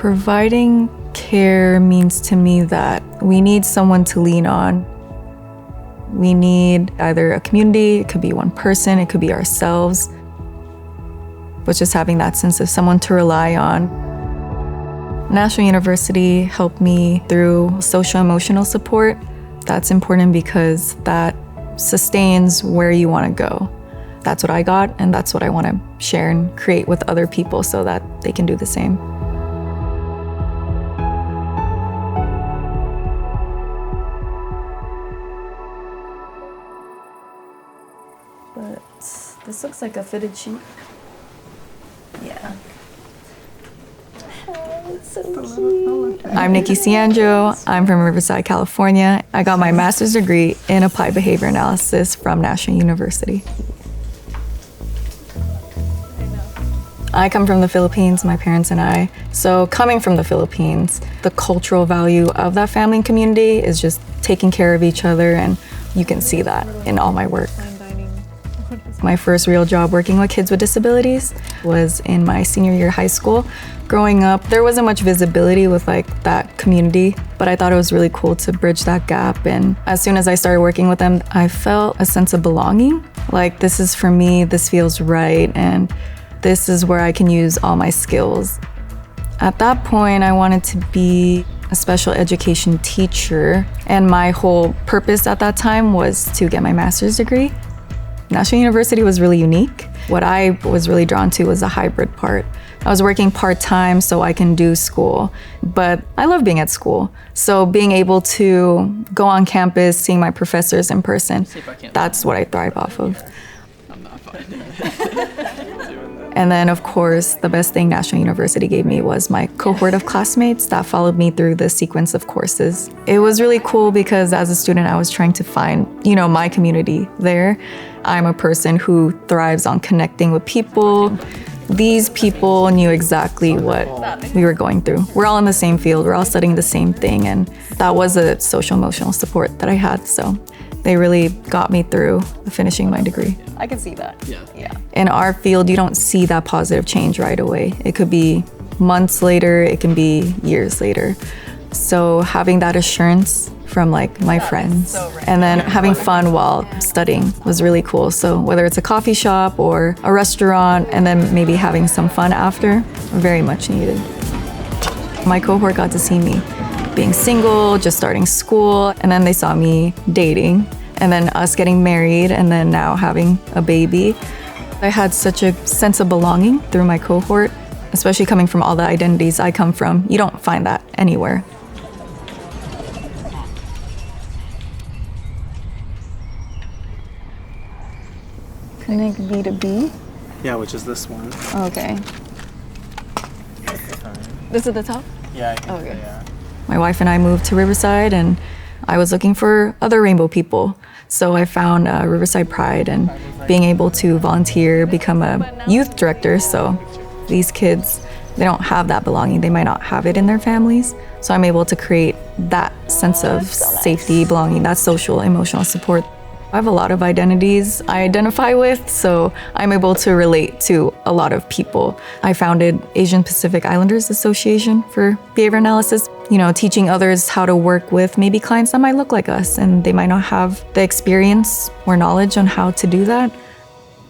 Providing care means to me that we need someone to lean on. We need either a community, it could be one person, it could be ourselves, but just having that sense of someone to rely on. National University helped me through social emotional support. That's important because that sustains where you want to go. That's what I got, and that's what I want to share and create with other people so that they can do the same. But this looks like a fitted sheet. Yeah. It's so cute. I'm Nikki S. I'm from Riverside, California. I got my master's degree in applied behavior analysis from National University. I come from the Philippines, my parents and I. So coming from the Philippines, the cultural value of that family and community is just taking care of each other, and you can see that in all my work. My first real job working with kids with disabilities was in my senior year of high school. Growing up, there wasn't much visibility with that community, but I thought it was really cool to bridge that gap. And as soon as I started working with them, I felt a sense of belonging. Like, this is for me, this feels right, and this is where I can use all my skills. At that point, I wanted to be a special education teacher, and my whole purpose at that time was to get my master's degree. National University was really unique. What I was really drawn to was the hybrid part. I was working part-time so I can do school, but I love being at school. So being able to go on campus, seeing my professors in person, that's what I thrive off of. And then, of course, the best thing National University gave me was my cohort of classmates that followed me through the sequence of courses. It was really cool because as a student, I was trying to find, my community there. I'm a person who thrives on connecting with people. These people knew exactly what we were going through. We're all in the same field, we're all studying the same thing, and that was a social emotional support that I had. So they really got me through finishing my degree. I can see that. Yeah. In our field, you don't see that positive change right away. It could be months later, it can be years later. So having that assurance from my friends and then having fun while studying was really cool. So whether it's a coffee shop or a restaurant and then maybe having some fun after, very much needed. My cohort got to see me being single, just starting school, and then they saw me dating, and then us getting married, and then now having a baby. I had such a sense of belonging through my cohort, especially coming from all the identities I come from. You don't find that anywhere. Connect B to B? Yeah, which is this one. Okay. This is the top? Yeah, I think okay. Yeah. My wife and I moved to Riverside, and I was looking for other rainbow people. So I found Riverside Pride and being able to volunteer, become a youth director. So these kids, they don't have that belonging. They might not have it in their families. So I'm able to create that sense of safety, belonging, that social, emotional support. I have a lot of identities I identify with, so I'm able to relate to a lot of people. I founded Asian Pacific Islanders Association for behavior analysis, teaching others how to work with maybe clients that might look like us and they might not have the experience or knowledge on how to do that.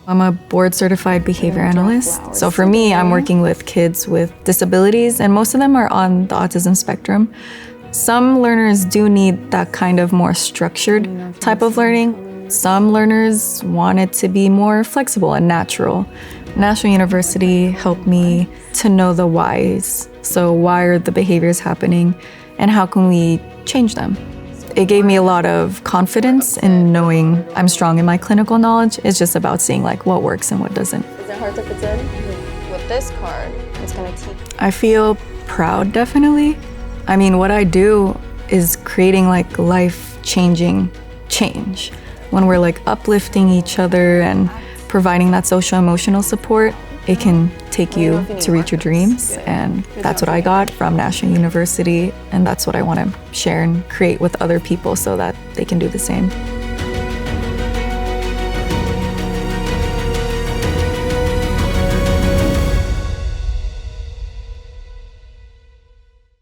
I'm a board certified behavior analyst. So for me, I'm working with kids with disabilities, and most of them are on the autism spectrum. Some learners do need that kind of more structured type of learning. Some learners want it to be more flexible and natural. National University helped me to know the whys. So why are the behaviors happening and how can we change them? It gave me a lot of confidence in knowing I'm strong in my clinical knowledge. It's just about seeing what works and what doesn't. Is it hard to fit in? With this card, it's gonna teach. I feel proud, definitely. I mean, what I do is creating life-changing change. When we're uplifting each other and providing that social emotional support, it can take you to reach your dreams. And that's what I got from National University. And that's what I want to share and create with other people so that they can do the same.